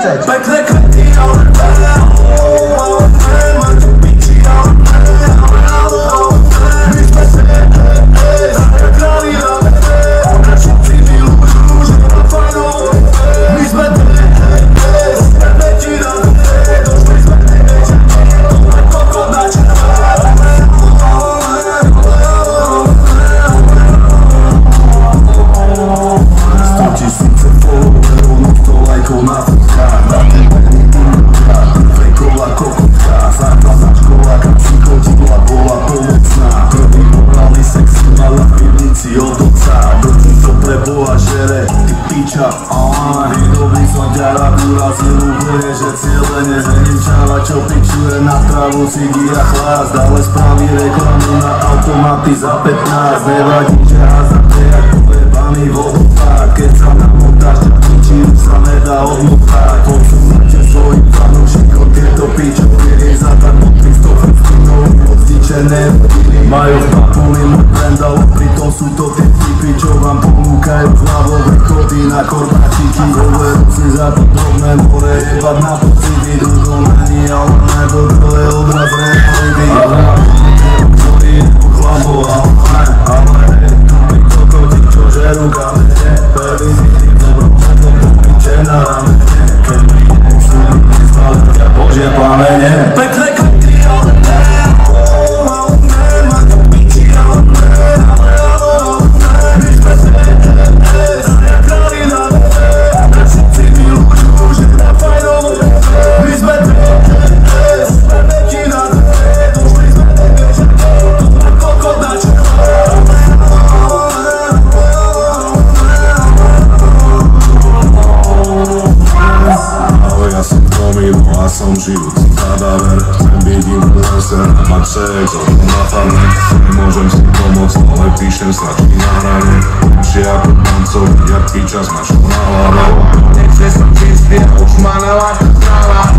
Pekné kvety, ale máte piči, ale my sme se zagrali na všetci milujú, že na fajnou. My sme ti na došli sme to len koko dača. Dobrý som ťa rád urazil úplne, že cieľene zrenčáva, čo pičuje na travu, cigy a chlast. Ale spraví reklamu na automaty za 15. Nevadí, že hazardne jak pojebaný vodopád. Keď sa namotáš, ťa piči, už sa nedá odmotať. Posúvate svojim fanúšikom, tieto pičoviny za darmo 300 fuskinov odstičené hodiny. Majú v papuli môj brand, ale pritom sú to tie typy, čo vám ponúkajú hlavové chody na korbatíky. Overu si za to drobné more, jebať na pocity, dúdol není, ale nebo to je odraz reality. Ktorý je chlabo, ale tu mi kokoti, čo žerú kamene. Prvý si tým dobrom, to piče na ramene. Keď mi musím nespáliť ťa Božie plamene. Pekné kvety, ale máte piči, ale my sme se zagrali na všetci milujú, že na fajnou. My sme ti na došli sme to len koko dača. Ahoj, ja som Tomilo a som žijúci kadaver. Chcem byť influencer, mať sex, na farme. Nemôžem si pomôcť, ale píšem značky na hrane. Lepšie ako tancov, jak piča s mašou na hlave. Nechce som čistý, už ma neláka tráva.